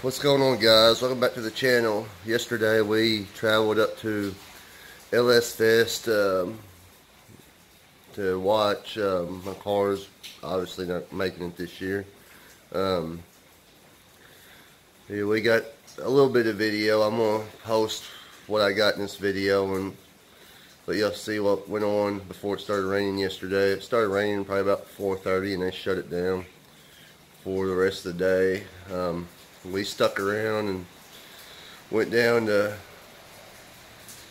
What's going on, guys? Welcome back to the channel. Yesterday we traveled up to LS Fest to watch. My car's obviously not making it this year. Yeah, we got a little bit of video. I'm gonna post what I got in this video and let y'all see what went on before it started raining yesterday. It started raining probably about 4:30 and they shut it down for the rest of the day. We stuck around and went down to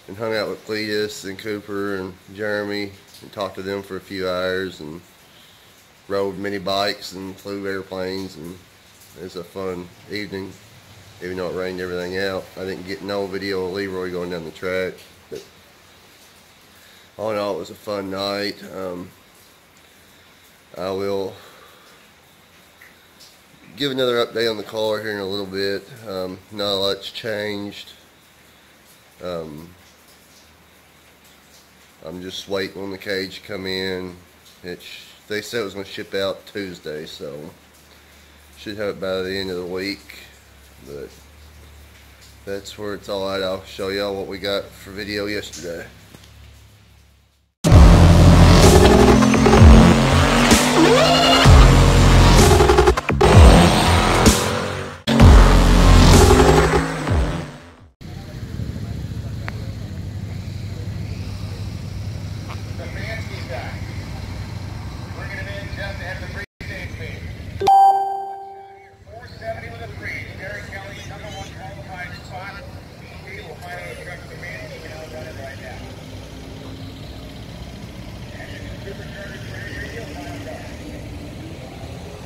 and hung out with Cleetus and Cooper and Jeremy and talked to them for a few hours and rode mini bikes and flew airplanes, and it was a fun evening, even though it rained everything out. I didn't get no video of Leroy going down the track, but all in all it was a fun night. I will give another update on the car here in a little bit. Not a lot's changed. I'm just waiting on the cage to come in. They said it was going to ship out Tuesday, so should have it by the end of the week. But that's where it's all at. I'll show y'all what we got for video yesterday.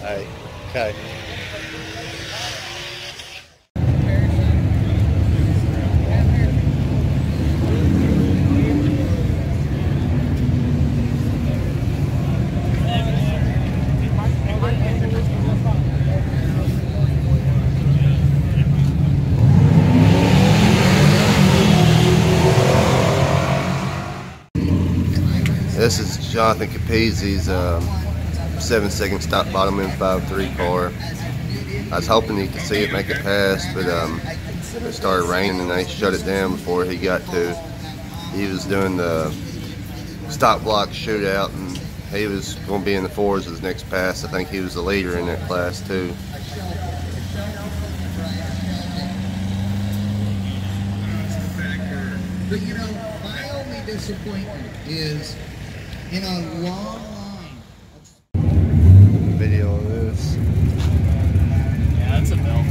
Hey, okay. This is Jonathan Capizzi's 7-second stock bottom M53 car. I was hoping he could see it make it past, but it started raining and they shut it down before he got to. He was doing the stock block shootout and he was going to be in the fours his next pass. I think he was the leader in that class too. But you know, my only disappointment is in a long video of this. Yeah, that's a belt.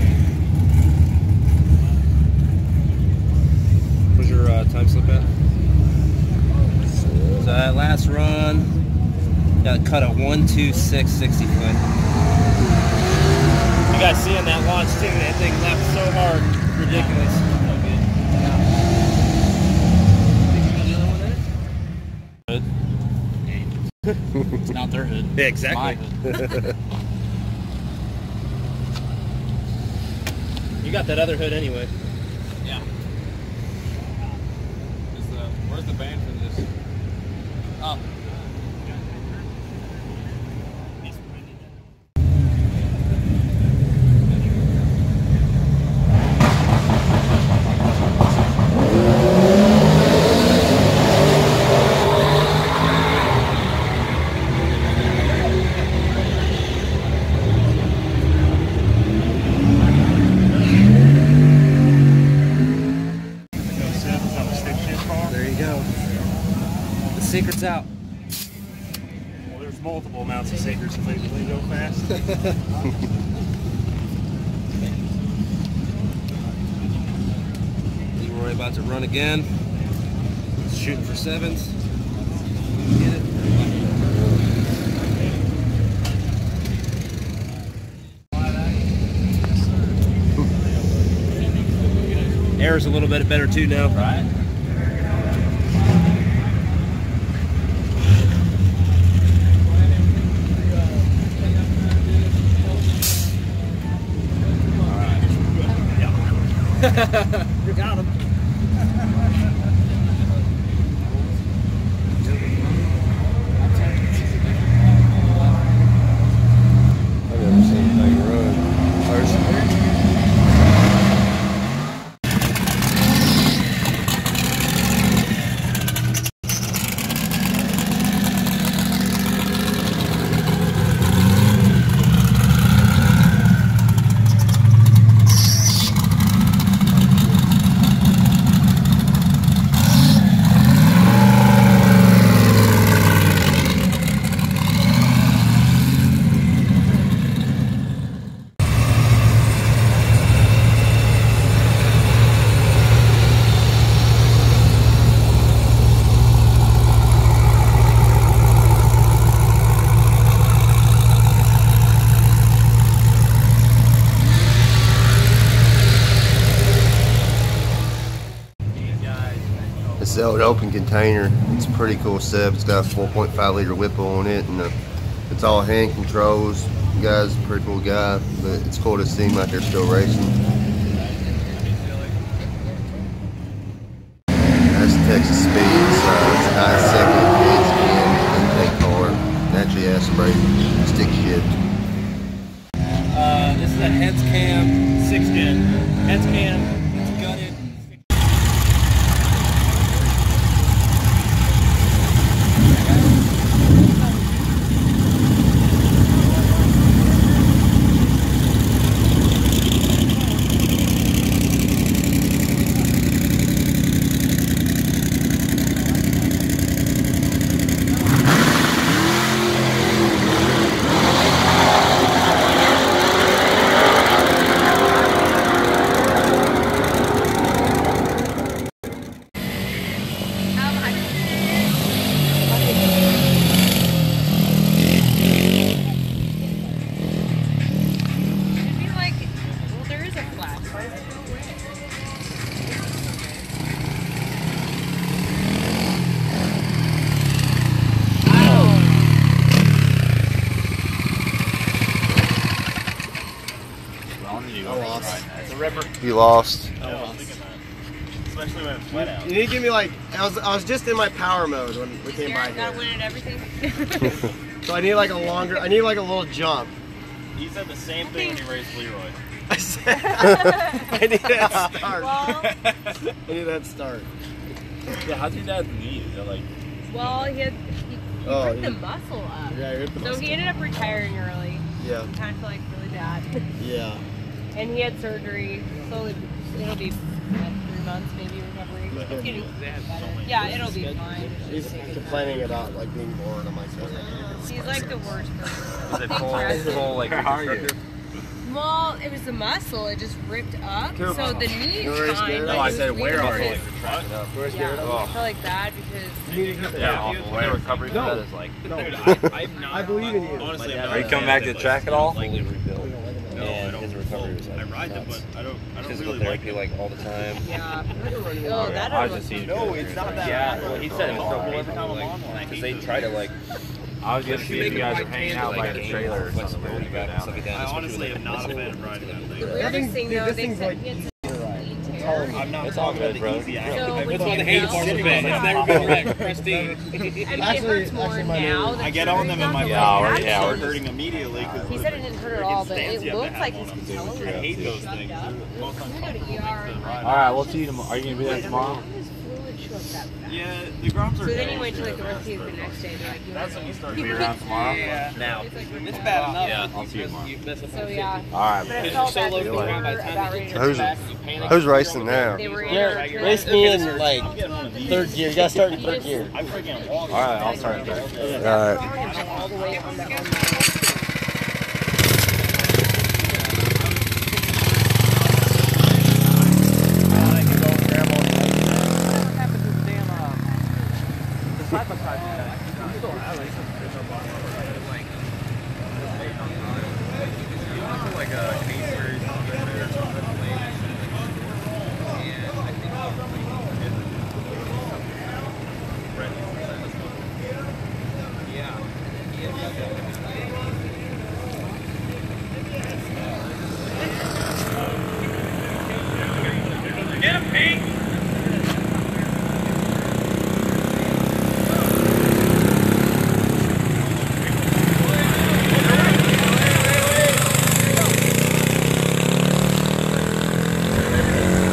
What's your time slip at? So that last run, got cut a 1:26.60 foot. You guys seeing that launch too? That thing left so hard, ridiculous. Hood. It's not their hood. Yeah, exactly. Hood. You got that other hood anyway. Yeah. Where's the band for this? Oh. Secret's out. Well, there's multiple amounts of secrets if they go fast. Leroy about to run again. He's shooting for sevens. Get it. Air's a little bit better too now. Right. You got him. I've never seen anything run. sell an open container. It's a pretty cool setup. It's got a 4.5 liter Whipple on it, and it's all hand controls. The guy's a pretty cool guy, but it's cool to see him out there still racing. That's Texas Speeds. It's I-2 intake car. It actually has some brake stick shift. This is a heads cam 6-gen. Heads cam, it's gutted. You lost. Especially when it's wet out. You need to give me like, I was just in my power mode when we came by Got here. win at everything. So I need like a longer, I need like a little jump. He said the same thing when he raced Leroy. I said, I need that start. Well, I need that start. Yeah, how'd your dad leave? Like, well, he ripped the muscle up. Yeah, he ripped the So muscle he ended up retiring early. Yeah. He kind of felt like really bad. Yeah. And he had surgery. Slowly, it'll be 3 months maybe recovery. It's getting better. Yeah, it'll be fine. He's complaining about like being bored. I'm like, He's like the worst person. is it full like, reconstructive? Well, it was the muscle. It just ripped up. So the knee is fine. No, I said where are you? Yeah, I feel like bad because Yeah, awful. What recovery for that is like. I believe in you. Honestly, Are you coming back to the track at all? Fully rebuilt. And his recovery was like I ride them, nuts. but I don't Physical really like therapy like all the time. yeah. Oh, that I was just seeing. No, it's not that Yeah, bad. well, he said it was so every time I'm on one because they try to like. I was gonna see if you guys are hanging out by the trailer or something. When you go down. Stuff like that. I honestly am not a fan of riding that The thing. weirdest thing though, this they thing's said like- he had some I'm not It's all good, bro. So when That's you why the go- hate part of the band. It's never been wrecked. Pristine. I mean, it hurts more actually, my now. name- than I get on them in my Yeah, back. we're hurting immediately. He said it didn't hurt at all, but it stands you have looks to like have he's on them. controlling I hate it. those things. Most I'm gonna go to ER and like, Alright, we'll see you tomorrow. Are you gonna be there tomorrow? how does fluid show up that fast? Yeah, the grums are. So then he went to like the rookie the next day. They're like, That's when you start Be around tomorrow? Now. It's like, It's bad enough. Yeah, I'll see you tomorrow. so yeah. Alright, But I man. felt bad because they were about ready to Who's racing now? They were in Garrett, our race me in like third gear. You gotta start in He third just- gear. I'm freaking all Alright, I'll start there. Alright. all the way on the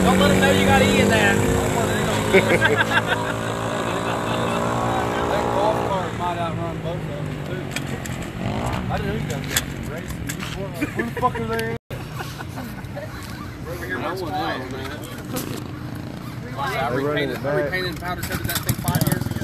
Don't let him know you got E in that. That golf cart might outrun both of them too. I didn't know you guys were racing. Where the fuck are they? We're over here once flying. I repainted and powder coated that thing 5 years ago.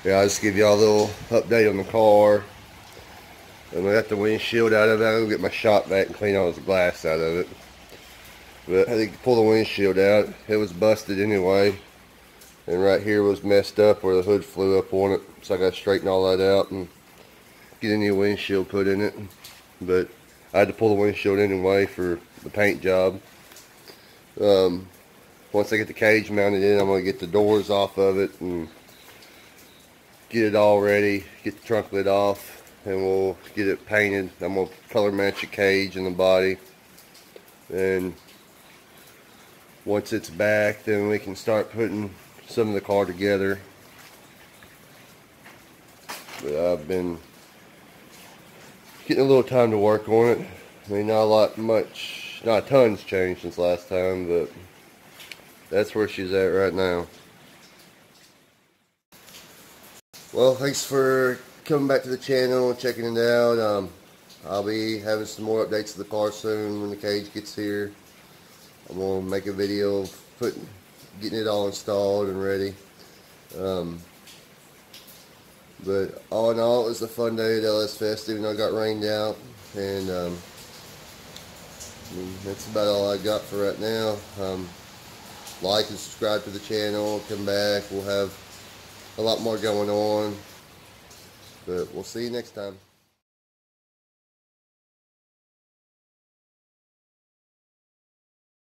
Yeah, I'll just give y'all a little update on the car. And I got the windshield out of it. I'll go get my shop vac and clean all the glass out of it. But I think to pull the windshield out, it was busted anyway. And right here was messed up where the hood flew up on it. So I got to straighten all that out and get a new windshield put in it. But I had to pull the windshield anyway for the paint job. Once I get the cage mounted in, I'm going to get the doors off of it and get it all ready, get the trunk lid off, and we'll get it painted. I'm going to color match the cage and the body. And once it's back, then we can start putting some of the car together. But I've been getting a little time to work on it. I mean, not a ton's changed since last time, but that's where she's at right now. Well, thanks for coming back to the channel and checking it out. I'll be having some more updates of the car soon when the cage gets here. I'm going to make a video of getting it all installed and ready. But all in all, it was a fun day at LS Fest, even though it got rained out. And that's about all I got for right now. Like and subscribe to the channel. Come back. We'll have a lot more going on. But we'll see you next time.